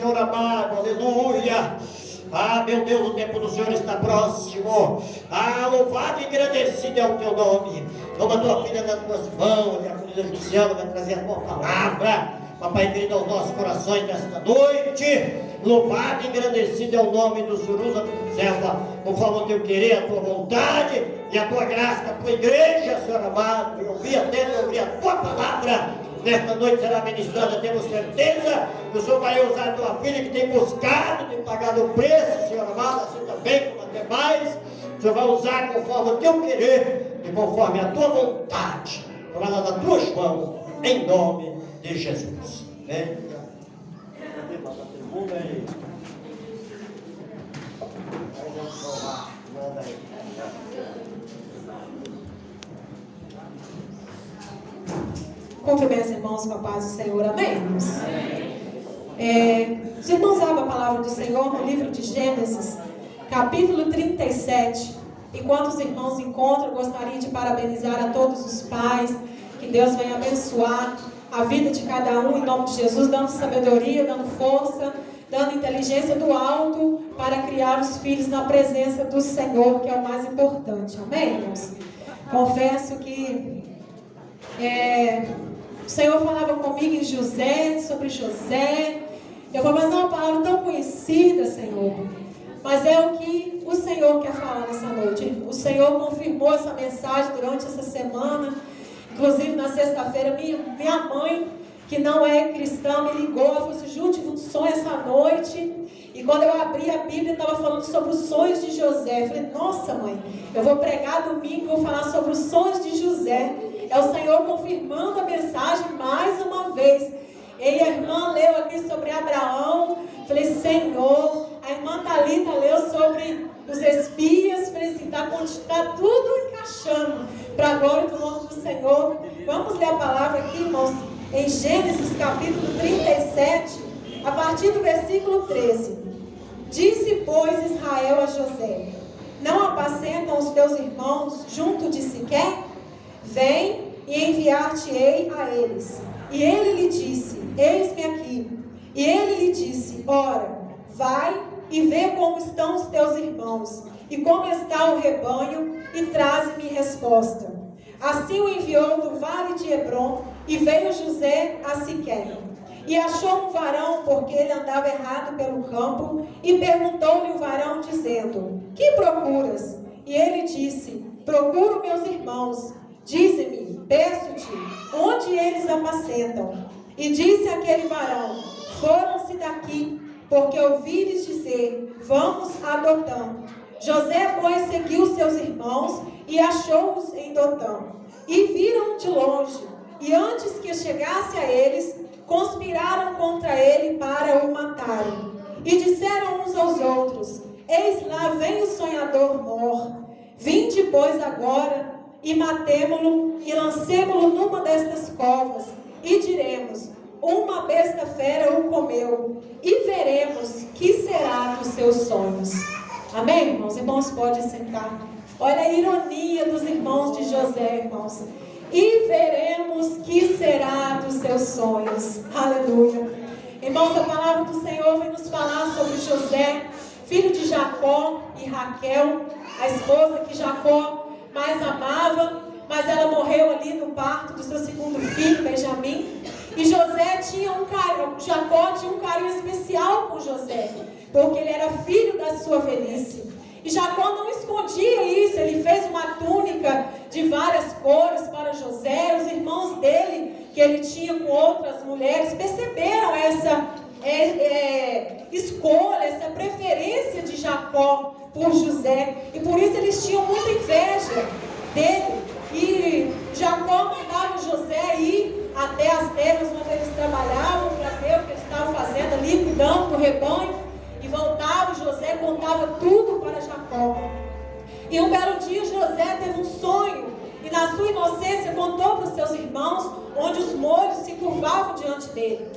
Senhor amado, aleluia. Ah, meu Deus, o tempo do Senhor está próximo. Ah, louvado e engrandecido é o teu nome. Toma a tua filha nas tuas mãos, e a polícia judicial vai trazer a tua palavra, papai querido, aos nossos corações nesta noite. Louvado e engrandecido é o nome do Senhor. Usa a tua serva, conforme o teu querer, a tua vontade e a tua graça, a tua igreja, Senhor amado. Eu ouvi a tua palavra. Nesta noite será ministrada, temos certeza que o Senhor vai usar a tua filha que tem buscado, tem pagado o preço, Senhor amado, assim também como até mais. O Senhor vai usar conforme o teu querer e conforme a tua vontade. Tomada das tuas mãos, em nome de Jesus. Amém. Cumprimento os irmãos com a paz do Senhor, amém, irmãos? Os irmãos abram a palavra do Senhor no livro de Gênesis, capítulo 37. Enquanto os irmãos encontram, eu gostaria de parabenizar a todos os pais, que Deus venha abençoar a vida de cada um, em nome de Jesus, dando sabedoria, dando força, dando inteligência do alto, para criar os filhos na presença do Senhor, que é o mais importante, amém, irmãos? Confesso que o Senhor falava comigo em José, sobre José. Eu falei, mas é uma palavra tão conhecida, Senhor. Mas é o que o Senhor quer falar nessa noite. O Senhor confirmou essa mensagem durante essa semana. Inclusive na sexta-feira, minha mãe, que não é cristã, me ligou. Ela falou assim, Ju, tive um sonho essa noite. E quando eu abri a Bíblia, estava falando sobre os sonhos de José. Eu falei, nossa mãe, eu vou pregar domingo, vou falar sobre os sonhos de José. É o Senhor confirmando a mensagem mais uma vez. E a irmã leu aqui sobre Abraão. Falei, Senhor. A irmã Thalita leu sobre os espias. Falei assim, está tudo encaixando para a glória do nome do Senhor. Vamos ler a palavra aqui, irmãos, em Gênesis capítulo 37, a partir do versículo 13. Disse, pois, Israel a José, não apacentam os teus irmãos junto de Siquém? Vem e enviar-te-ei a eles. E ele lhe disse, eis-me aqui. E ele lhe disse, ora, vai e vê como estão os teus irmãos, e como está o rebanho, e traze-me resposta. Assim o enviou do vale de Hebrom, e veio José a Siquém. E achou um varão, porque ele andava errado pelo campo, e perguntou-lhe o varão, dizendo, que procuras? E ele disse, procuro meus irmãos. Dize-me, peço-te, onde eles apacentam? E disse aquele varão, foram-se daqui, porque ouvi-lhes dizer, vamos a Dotã. José, pois, seguiu seus irmãos e achou-os em Dotã. E viram de longe, e antes que chegasse a eles, conspiraram contra ele para o matarem. E disseram uns aos outros, eis lá vem o sonhador mor. Vinde, pois, agora, e matemo-lo, e lancemo-lo numa destas covas, e diremos, uma besta fera o comeu, e veremos que será dos seus sonhos. Amém, irmãos? Irmãos, podem sentar. Olha a ironia dos irmãos de José, irmãos. E veremos que será dos seus sonhos. Aleluia. Irmãos, a palavra do Senhor vem nos falar sobre José, filho de Jacó e Raquel, a esposa que Jacó mais amava, mas ela morreu ali no parto do seu segundo filho, Benjamim. E José tinha Jacó tinha um carinho especial com José, porque ele era filho da sua velhice. E Jacó não escondia isso, ele fez uma túnica de várias cores para José. Os irmãos dele, que ele tinha com outras mulheres, perceberam essa escolha, essa preferência de Jacó por José. E por isso eles tinham muita inveja dele. E Jacó mandava José ir até as terras onde eles trabalhavam para ver o que eles estavam fazendo ali, cuidando do rebanho. E voltava, José contava tudo para Jacó. E um belo dia José teve um sonho, e na sua inocência contou para os seus irmãos, onde os molhos se curvavam diante dele.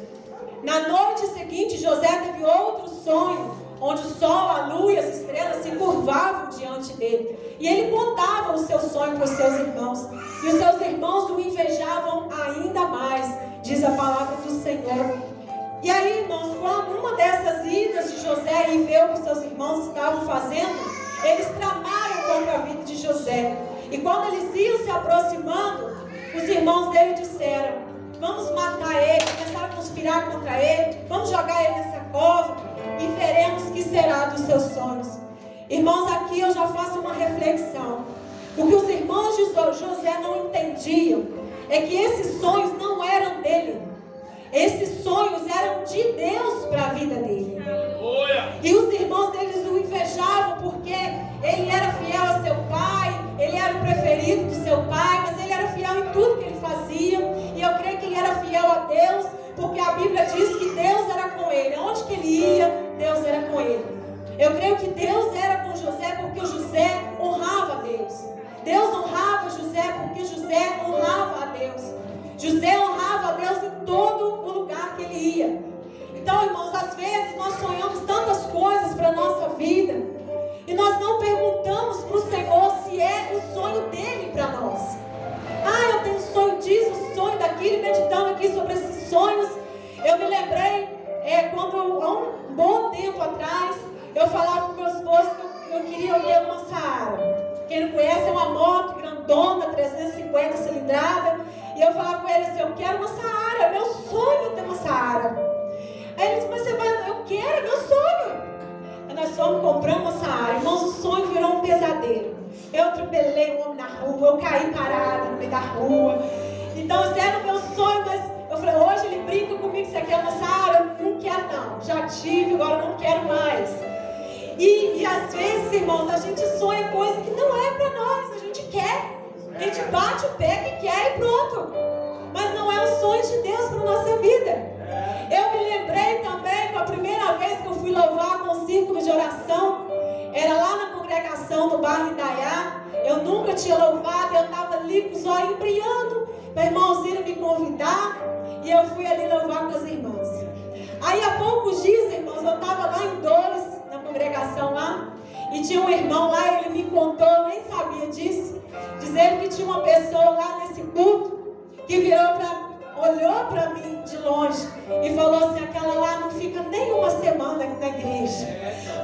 Na noite seguinte José teve outro sonho, onde o sol, a lua e as estrelas se curvavam diante dele. E ele contava o seu sonho para os seus irmãos, e os seus irmãos o invejavam ainda mais, diz a palavra do Senhor. E aí, irmãos, quando uma dessas José e ver o que seus irmãos estavam fazendo, eles tramaram contra a vida de José. E quando eles iam se aproximando, os irmãos dele disseram: vamos matar ele. Começaram a conspirar contra ele. Vamos jogar ele nessa cova e veremos o que será dos seus sonhos. Irmãos, aqui eu já faço uma reflexão. O que os irmãos de José não entendiam é que esses sonhos não eram dele. Esses sonhos eram de Deus para a vida dele. E os irmãos deles o invejavam porque ele era fiel a seu pai, ele era o preferido do seu pai, mas ele era fiel em tudo que ele fazia. E eu creio que ele era fiel a Deus, porque a Bíblia diz que Deus era com ele. Onde que ele ia, Deus era com ele. Eu creio que Deus era com José porque o José honrava a Deus. Deus honrava José porque José honrava a Deus. José honrava a Deus em todo o lugar que ele ia. Então, irmãos, às vezes nós sonhamos tantas coisas para a nossa vida e nós não perguntamos para o Senhor se é o sonho dele para nós. Ah, eu tenho sonho disso, sonho daquilo, meditando aqui sobre esses sonhos. Eu me lembrei, quando há um bom tempo atrás, eu falava com meu esposo que eu queria ter uma Saara. Quem não conhece, é uma moto grandona, 350 cilindrada. E eu falava com ele assim: eu quero uma Saara, é meu sonho ter uma Saara. Aí ele disse: mas você vai, eu quero, é meu sonho. Aí nós fomos comprar uma Saara. Irmãos, o sonho virou um pesadelo. Eu atropelei um homem na rua, eu caí parada no meio da rua. Então esse era o meu sonho, mas eu falei: hoje ele brinca comigo, você quer uma Saara? Eu não quero não, já tive, agora não quero mais. E às vezes, irmãos, a gente sonha coisas que não é para nós, a gente quer. A gente bate o pé que quer e pronto. Mas não é o sonho de Deus para a nossa vida. Eu me lembrei também que a primeira vez que eu fui louvar com o círculo de oração, era lá na congregação no bairro Indaiá. Eu nunca tinha louvado, eu estava ali com os olhos brilhando. Meu irmãozinho me convidar e eu fui ali louvar com as irmãs. Aí há poucos dias, irmãos, eu estava lá em Dores, na congregação lá, e tinha um irmão lá, ele me contou, eu nem sabia disso, dizendo que tinha uma pessoa lá nesse culto que olhou para mim de longe e falou assim: aquela lá não fica nem uma semana aqui na igreja.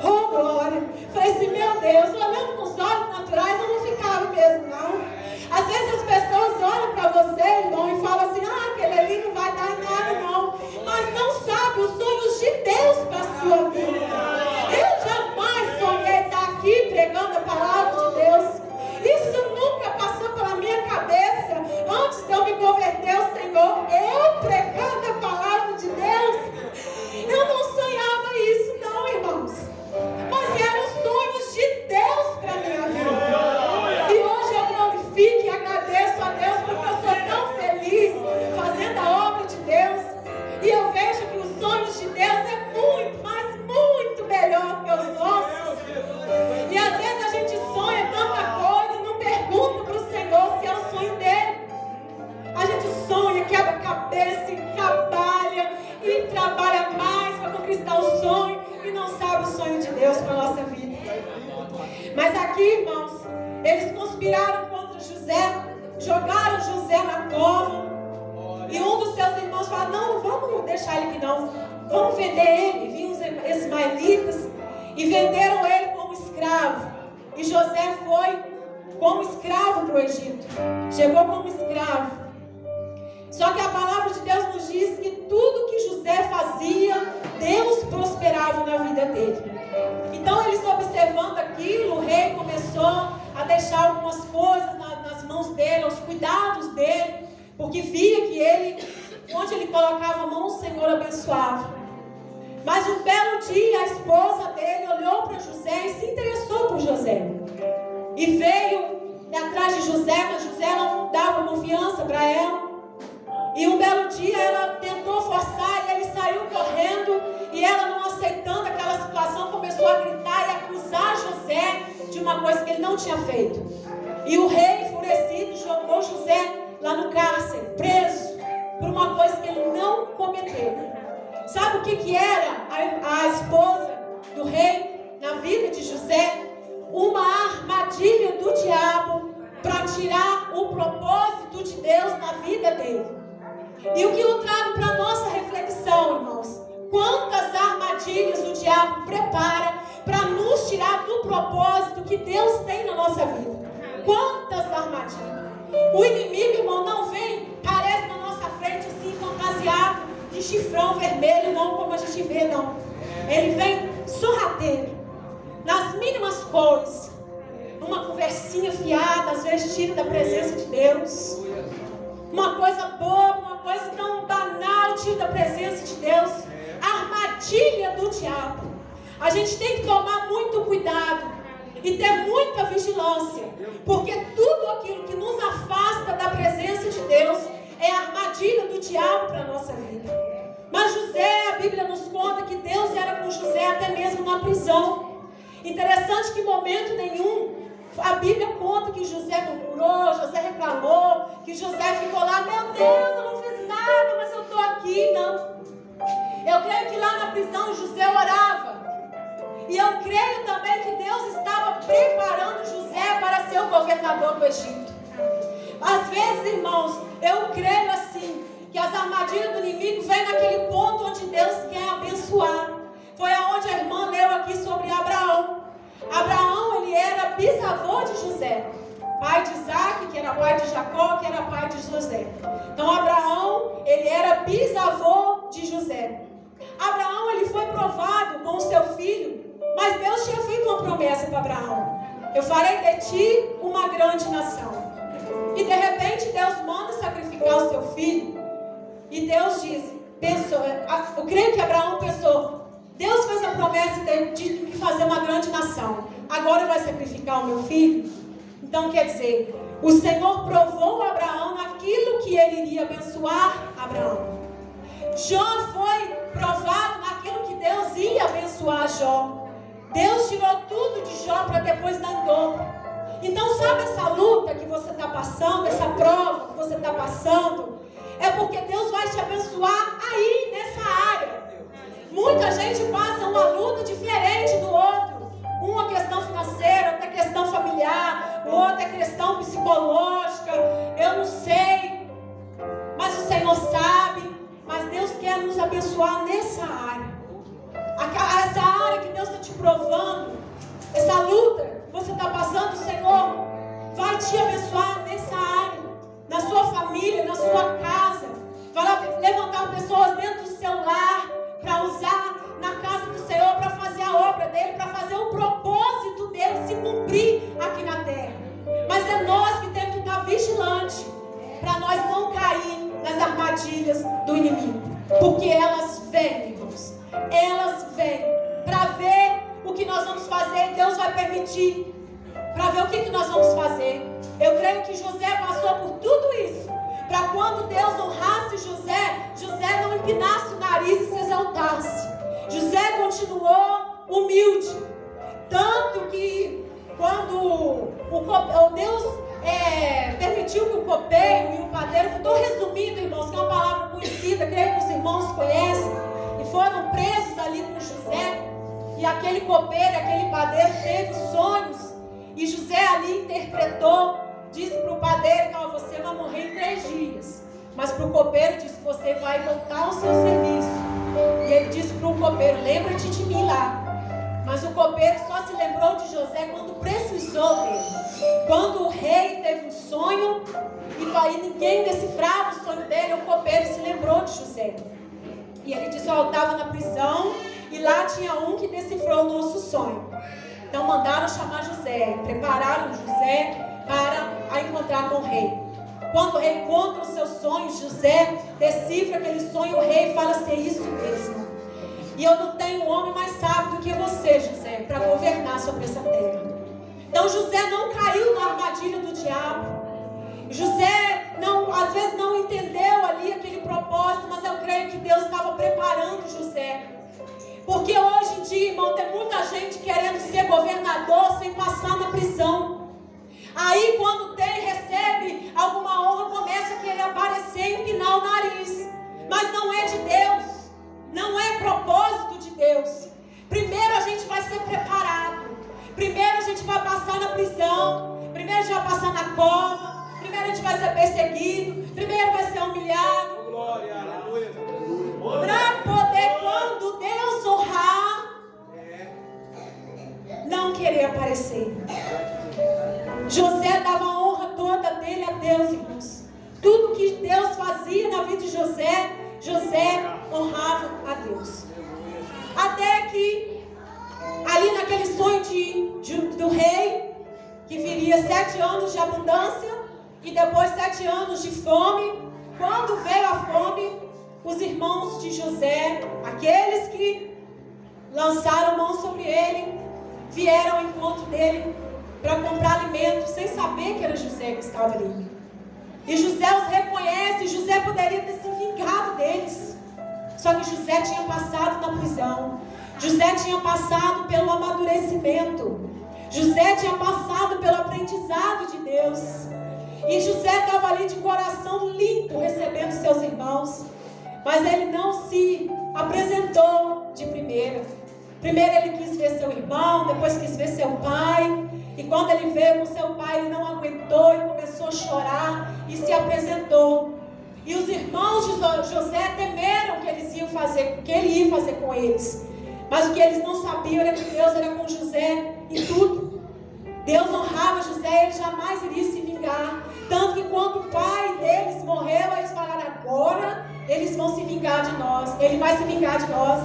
Oh glória! Falei assim: meu Deus, olhando com os olhos naturais eu não ficava mesmo não. Às vezes as pessoas olham para você, irmão, e falam assim: ah, aquele ali não vai dar em nada não, mas não sabe os sonhos de Deus para a sua vida. Eu jamais sonhei estar aqui pregando a palavra de Deus. Isso nunca passou pela minha cabeça. Antes de eu me converter ao Senhor, eu pregando a palavra de Deus, eu não sonhava isso não, irmãos. Mas eram sonhos de Deus para a minha vida. E hoje eu glorifico e agradeço a Deus porque eu sou tão feliz fazendo a obra de Deus. E eu vejo que os sonhos de Deus é muito, mas muito melhor que os nossos. E às vezes a gente sonha tanta coisa e não pergunta para o Senhor se é o sonho dele. A gente sonha, quebra a cabeça e trabalha mais para conquistar o sonho e não sabe o sonho de Deus para a nossa vida. Mas aqui, irmãos, eles conspiraram contra José, jogaram José na cova. E um dos seus irmãos falou: não vamos deixar ele aqui não, vamos vender ele. Vinham os ismaelitas e venderam ele como escravo. E José foi como escravo para o Egito. Chegou como escravo. Só que a palavra de Deus nos diz que tudo que José fazia, Deus prosperava na vida dele. Então eles observando aquilo, o rei começou a deixar algumas coisas nas mãos dele, aos cuidados dele, porque via que ele, onde ele colocava a mão, o Senhor abençoava. Mas um belo dia a esposa dele olhou para José e se interessou por José. E veio atrás de José, mas José não dava confiança para ela. E um belo dia ela tentou forçar e ele saiu correndo. E ela, não aceitando aquela situação, começou a gritar e acusar José de uma coisa que ele não tinha feito. E o rei, enfurecido, jogou José lá no cárcere, preso, por uma coisa que ele não cometeu. Sabe o que era a esposa do rei na vida de José? Uma armadilha do diabo para tirar o propósito de Deus na vida dele. E o que eu trago para a nossa reflexão, irmãos? Quantas armadilhas o diabo prepara para nos tirar do propósito que Deus tem na nossa vida. Quantas armadilhas! O inimigo, irmão, não vem, parece na nossa frente assim, fantasiado, de chifrão vermelho, não como a gente vê, não. Ele vem sorrateiro, nas mínimas coisas, uma conversinha fiada, às vezes tira da presença de Deus. Uma coisa boa, uma coisa tão banal, tira da presença de Deus. A armadilha do diabo. A gente tem que tomar muito cuidado e ter muita vigilância, porque tudo aquilo que nos afasta da presença de Deus é a armadilha do diabo para a nossa vida. Mas José, a Bíblia nos conta que Deus era com José até mesmo na prisão. Interessante que em momento nenhum a Bíblia conta que José murmurou, José reclamou, que José ficou lá, meu Deus, eu não fiz nada, mas eu estou aqui. Não. Eu creio que lá na prisão José orava. E eu creio também que Deus estava preparando José para ser o governador do Egito. Às vezes, irmãos, eu creio assim, que as armadilhas do inimigo vêm naquele ponto onde Deus quer abençoar. Foi aonde a irmã leu aqui sobre Abraão. Abraão, ele era bisavô de José, pai de Isaac, que era pai de Jacó, que era pai de José. Então Abraão, ele era bisavô de José. Abraão, ele foi provado com o seu filho, mas Deus tinha feito uma promessa para Abraão: eu farei de ti uma grande nação. E de repente Deus manda sacrificar o seu filho. E Deus pensou, eu creio que Abraão pensou, Deus fez a promessa de fazer uma grande nação, agora vai sacrificar o meu filho? Então quer dizer, o Senhor provou Abraão naquilo que ele iria abençoar Abraão. Jó foi provado naquilo que Deus ia abençoar Jó. Deus tirou tudo de Jó para depois dar em dobro. Então sabe essa luta que você está passando, essa prova que você está passando, é porque Deus vai te abençoar aí, nessa área. Muita gente passa uma luta diferente do outro. Uma questão financeira, outra questão familiar, outra questão psicológica. Eu não sei, mas o Senhor sabe. Mas Deus quer nos abençoar nessa área. Essa área que Deus está te provando, essa luta que você está passando, o Senhor vai te abençoar nessa área. Na sua família, na sua casa. Vai levantar pessoas dentro do seu lar para usar na casa do Senhor, para fazer a obra dele, para fazer o propósito dele se cumprir aqui na terra. Mas é nós que temos que estar vigilantes para nós não cair nas armadilhas do inimigo, porque elas vêm, irmãos, elas vêm para ver o que nós vamos fazer. E Deus vai permitir para ver o que nós vamos fazer. Eu creio que José passou por tudo isso, para quando Deus honrasse José, José não empinasse o nariz e se exaltasse. José continuou humilde, tanto que quando Deus permitiu que o copeiro e o padeiro, estou resumindo, irmãos, que é uma palavra conhecida, creio que os irmãos conhecem, e foram presos ali com José, e aquele copeiro, aquele padeiro teve sonhos, e José ali interpretou, disse para o padeiro, não, você vai morrer em 3 dias, mas para o copeiro disse, você vai voltar ao seu serviço. E ele disse para o copeiro, lembra-te de mim lá. Mas o copeiro só se lembrou de José quando precisou dele. Quando o rei teve um sonho e ninguém decifrava o sonho dele, o copeiro se lembrou de José. E ele disse, eu estava na prisão e lá tinha um que decifrou o nosso sonho. Então mandaram chamar José, prepararam José para encontrar com o rei. Quando o rei conta os seus sonhos, José decifra aquele sonho, o rei fala assim, é isso mesmo. E eu não tenho um homem mais sábio do que você, José, para governar sobre essa terra. Então José não caiu na armadilha do diabo. José às vezes não entendeu ali aquele propósito, mas eu creio que Deus estava preparando José. Porque hoje em dia, irmão, tem muita gente querendo ser governador sem passar na prisão. Aí quando recebe alguma honra, começa a querer aparecer e empinar o nariz. Mas não é de Deus. Não é propósito de Deus. Primeiro a gente vai ser preparado. Primeiro a gente vai passar na prisão. Primeiro a gente vai passar na cova. Primeiro a gente vai ser perseguido. Primeiro vai ser humilhado. Glória, aleluia. Para poder, quando Deus honrar, aparecer. José dava a honra toda dele a Deus, irmãos. Tudo que Deus fazia na vida de José, José honrava a Deus. Até que, ali naquele sonho do rei, que viria 7 anos de abundância e depois 7 anos de fome, quando veio a fome, os irmãos de José, aqueles que lançaram mão sobre ele, vieram ao encontro dele para comprar alimento, sem saber que era José que estava ali. E José os reconhece. José poderia ter se vingado deles, só que José tinha passado na prisão. José tinha passado pelo amadurecimento. José tinha passado pelo aprendizado de Deus. E José estava ali de coração limpo, recebendo seus irmãos. Mas ele não se apresentou de primeira. Primeiro ele quis ver seu irmão, depois quis ver seu pai. E quando ele veio com seu pai, ele não aguentou e começou a chorar e se apresentou. E os irmãos de José temeram que ele ia fazer com eles. Mas o que eles não sabiam era que Deus era com José em tudo. Deus honrava José, ele jamais iria se vingar. Tanto que quando o pai deles morreu, eles falaram: agora eles vão se vingar de nós. Ele vai se vingar de nós.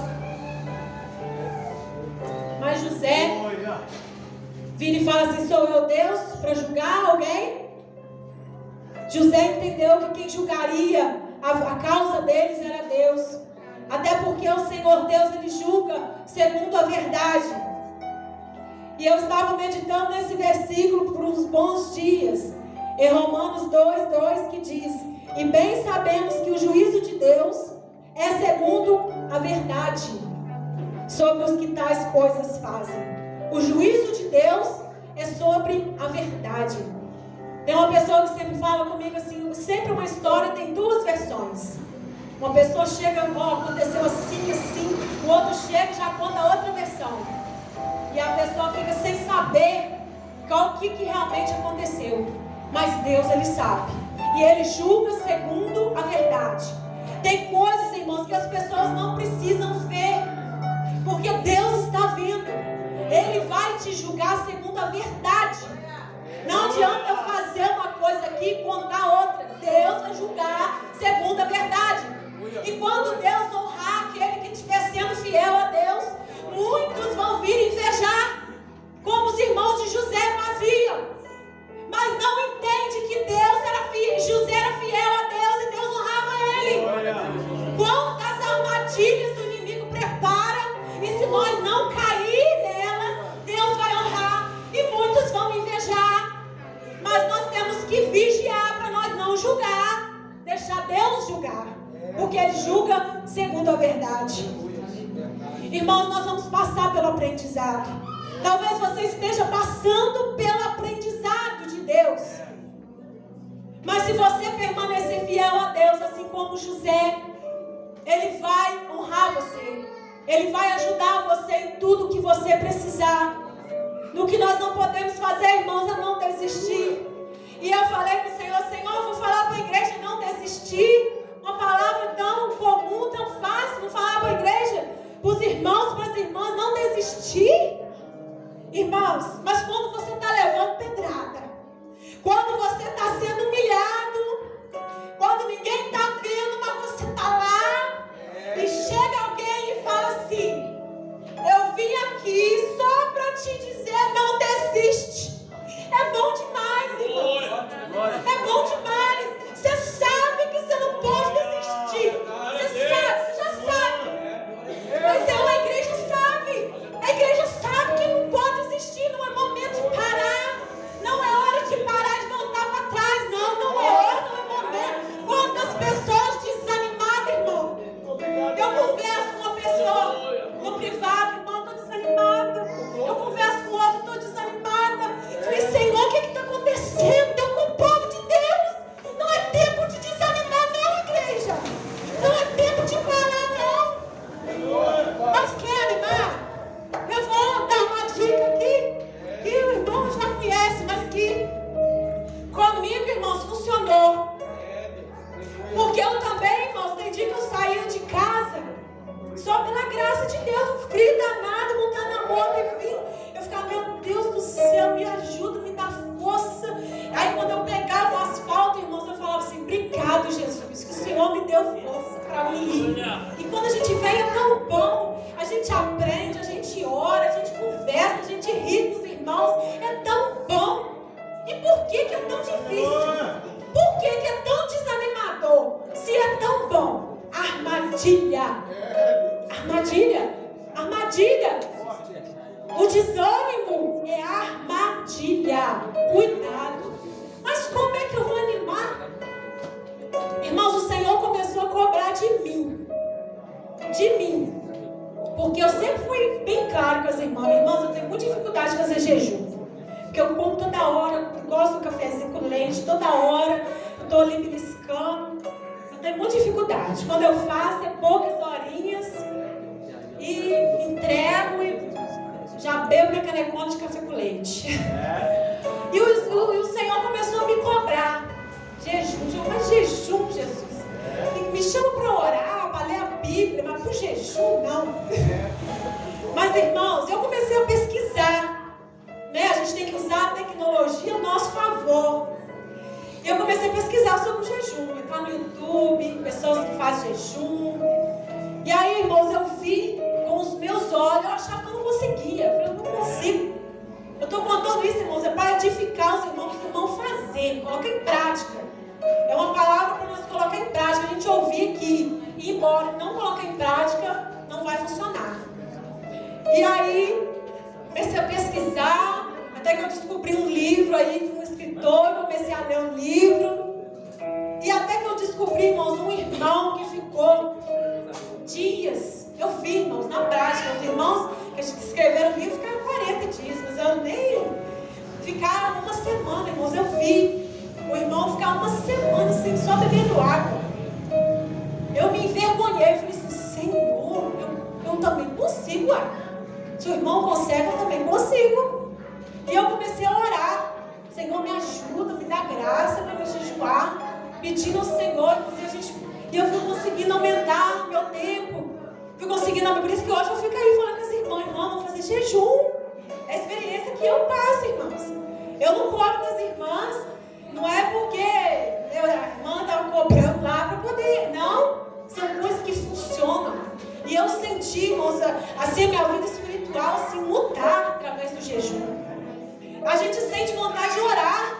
Mas José vira e fala assim: sou eu Deus para julgar alguém? José entendeu que quem julgaria a causa deles era Deus. Até porque o Senhor Deus, ele julga segundo a verdade. E eu estava meditando nesse versículo por uns bons dias, em Romanos 2:2, que diz: e bem sabemos que o juízo de Deus é segundo a verdade sobre os que tais coisas fazem. O juízo de Deus é sobre a verdade. Tem uma pessoa que sempre fala comigo assim: sempre uma história tem 2 versões. Uma pessoa chega, aconteceu assim, assim. O outro chega e já conta outra versão. E a pessoa fica sem saber o que realmente aconteceu. Mas Deus, ele sabe. E ele julga segundo a verdade. Tem coisas, irmãos, que as pessoas não precisam ver, porque Deus está vendo. Ele vai te julgar segundo a verdade. Não adianta eu fazer uma coisa aqui e contar outra. Deus vai julgar segundo a verdade. E quando Deus honrar aquele que estiver sendo fiel a Deus, muitos vão vir invejar, como os irmãos de José faziam. Mas não entende que Deus era fiel, José era fiel a Deus e Deus honrava ele. Quantas armadilhas o inimigo prepara, e se nós não cair nelas, Deus vai honrar e muitos vão invejar. Mas nós temos que vigiar para nós não julgar, deixar Deus julgar, porque ele julga segundo a verdade. Irmãos, nós vamos passar pelo aprendizado. Talvez você esteja passando pelo aprendizado de Deus. Mas se você permanecer fiel a Deus, assim como José, ele vai honrar você. Ele vai ajudar você em tudo que você precisar. No que nós não podemos fazer, irmãos, é não desistir. E eu falei para o Senhor: Senhor, eu vou falar para a igreja não desistir. Uma palavra tão comum, tão fácil. Vou falar para a igreja, para os irmãos, para as irmãs, não desistir. Irmãos, mas quando você está levando pedrada, quando você está sendo humilhado, quando ninguém está vendo, mas você está lá, e chega alguém e fala assim: eu vim aqui só para te dizer, não desiste. É bom demais, irmãos. É bom demais. Você sabe que você não pode desistir. Você sabe, você já sabe. Mas a igreja sabe. A igreja sabe que não pode desistir. Não é momento de parar. Não é hora de parar, de voltar para trás. Não é hora, não é momento. Quantas pessoas desanimadas, irmão. Eu converso com uma pessoa no privado, irmão, estou desanimada. Eu converso com que é tão difícil? Por que é tão desanimador? Se é tão bom. Armadilha. Armadilha. Armadilha. O desânimo é armadilha. Cuidado. Mas como é que eu vou animar? Irmãos, o Senhor começou a cobrar de mim. De mim. Porque eu sempre fui bem claro com as irmãs. Irmãos, eu tenho muita dificuldade de fazer jejum. Porque eu como toda hora, eu gosto do cafezinho com leite, toda hora, eu estou ali beliscando. Eu tenho muita dificuldade. Quando eu faço, é poucas horinhas e entrego e já bebo minha canecona de café com leite. E o Senhor começou a me cobrar. Jejum, mas jejum, Jesus. Me chama para orar, para ler a Bíblia, mas por jejum, não. Mas, irmãos, eu comecei a pesquisar. Né? A gente tem que usar a tecnologia a nosso favor. E eu comecei a pesquisar sobre o jejum. Entrar no YouTube, pessoas que fazem jejum. E aí, irmãos, eu vi com os meus olhos, eu achava que eu não conseguia. Eu falei, eu não consigo. Eu estou contando isso, irmãos, é para edificar os irmãos fazer, colocar em prática. É uma palavra para nós colocar em prática. A gente ouvir aqui e ir embora, não colocar em prática, não vai funcionar. E aí, comecei a pesquisar, até que eu descobri um livro aí de um escritor, comecei a ler um livro. E até que eu descobri, irmãos, um irmão que ficou dias. Eu vi, irmãos, na prática, os irmãos que escreveram o livro ficaram 40 dias, mas eu nem... Ficaram uma semana, irmãos, eu vi o irmão ficar uma semana assim, só bebendo água. Eu me envergonhei, falei assim, Senhor, eu também consigo, se o irmão consegue, eu também consigo. E eu comecei a orar. Senhor, me ajuda, me dá graça para me jejuar. Pedindo ao Senhor. E eu fui conseguindo aumentar meu tempo. Fui conseguindo, por isso que hoje eu fico aí falando com as irmãs. Irmã, vamos fazer jejum. É a experiência que eu passo, irmãos. Eu não cobro das irmãs. Não é porque a irmã estava cobrando lá para poder. Não. São coisas que funcionam. E eu senti, irmãos, assim, a minha vida espiritual assim, mudar através do jejum. A gente sente vontade de orar.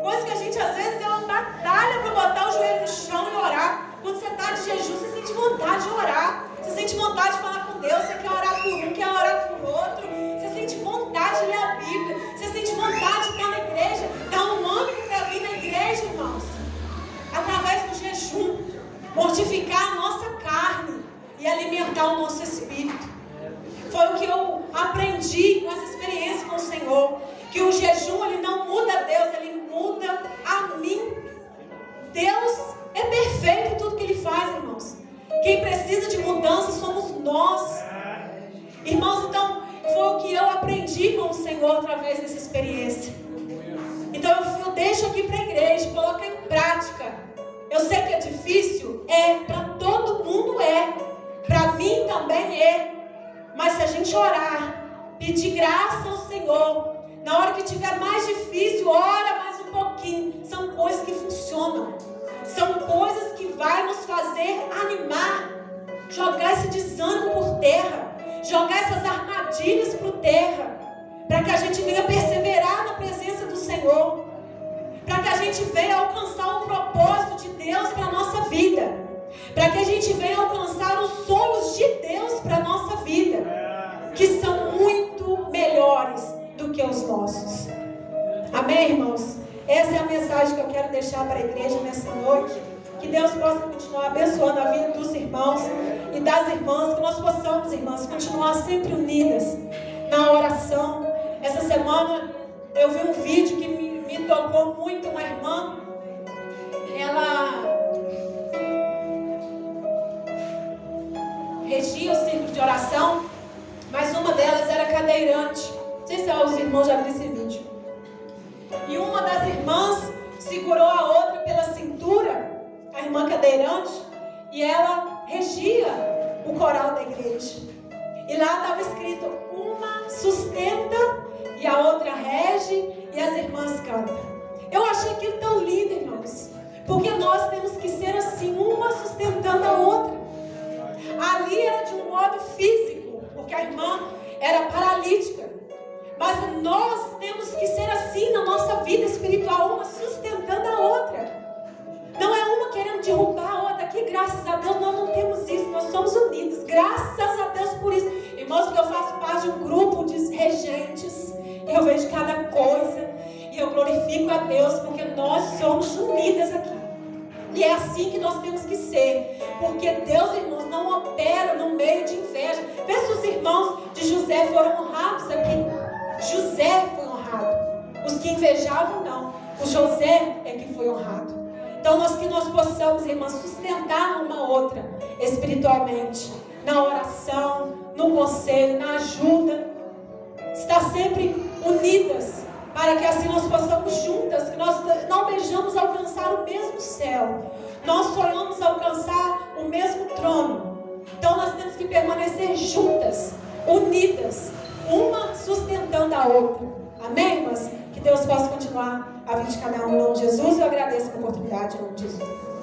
Coisa que a gente às vezes é uma batalha para botar o joelho no chão e orar. Quando você está de jejum, você sente vontade de orar. Você sente vontade de falar com Deus. Você quer orar por um, quer orar por outro. Você sente vontade de ler a Bíblia. Você sente vontade de estar na igreja. Dá um ânimo para vir na igreja, irmãos. Através do jejum. Mortificar a nossa carne e alimentar o nosso espírito. Foi o que eu aprendi com essa experiência com o Senhor. Que o jejum, ele não muda Deus, ele muda a mim. Deus é perfeito em tudo que ele faz, irmãos. Quem precisa de mudança somos nós. Irmãos, então, foi o que eu aprendi com o Senhor através dessa experiência. Então, eu deixo aqui para a igreja, coloca em prática. Eu sei que é difícil, para todo mundo para mim também mas se a gente orar, pedir graça ao Senhor, na hora que tiver mais difícil, ora mais um pouquinho. São coisas que funcionam, são coisas que vai nos fazer animar, jogar esse desânimo por terra, jogar essas armadilhas por terra, para que a gente venha perseverar na presença do Senhor, para que a gente venha alcançar o propósito de Deus para a nossa vida, para que a gente venha alcançar os sonhos de Deus para a nossa vida, que são muito melhores do que os nossos. Amém, irmãos? Essa é a mensagem que eu quero deixar para a igreja nessa noite. Que Deus possa continuar abençoando a vida dos irmãos e das irmãs, que nós possamos, irmãs, continuar sempre unidas na oração. Essa semana eu vi um vídeo que me tocou muito. Uma irmã, ela regia o círculo de oração, mas uma delas era cadeirante. Não sei se os irmãos já viram esse vídeo. E uma das irmãs segurou a outra pela cintura, a irmã cadeirante, e ela regia o coral da igreja. E lá estava escrito: uma sustenta e a outra rege, e as irmãs cantam. Eu achei aquilo tão lindo, irmãos, porque nós temos que ser assim, uma sustentando a outra. Ali era de um modo físico, porque a irmã era paralítica, Mas nós temos que ser assim na nossa vida espiritual, uma sustentando a outra. Não é uma querendo derrubar a outra. Aqui, graças a Deus, nós não temos isso. Nós somos unidos. Graças a Deus por isso. Irmãos, porque eu faço parte de um grupo de regentes. E eu vejo cada coisa. E eu glorifico a Deus, porque nós somos unidas aqui. E é assim que nós temos que ser. Porque Deus, irmãos, não opera no meio de inveja. Vê se os irmãos de José foram honrados aqui. José foi honrado. Os que invejavam, não. O José é que foi honrado. Então, que nós possamos, irmãs, sustentar uma outra espiritualmente, na oração, no conselho, na ajuda, estar sempre unidas, para que assim nós possamos juntas, que nós não almejamos alcançar o mesmo céu, nós sonhamos alcançar o mesmo trono. Então, nós temos que permanecer juntas, unidas, uma sustentando a outra. Amém, irmãs? Que Deus possa continuar a vida de cada um em nome de Jesus. Eu agradeço a oportunidade em nome de Jesus.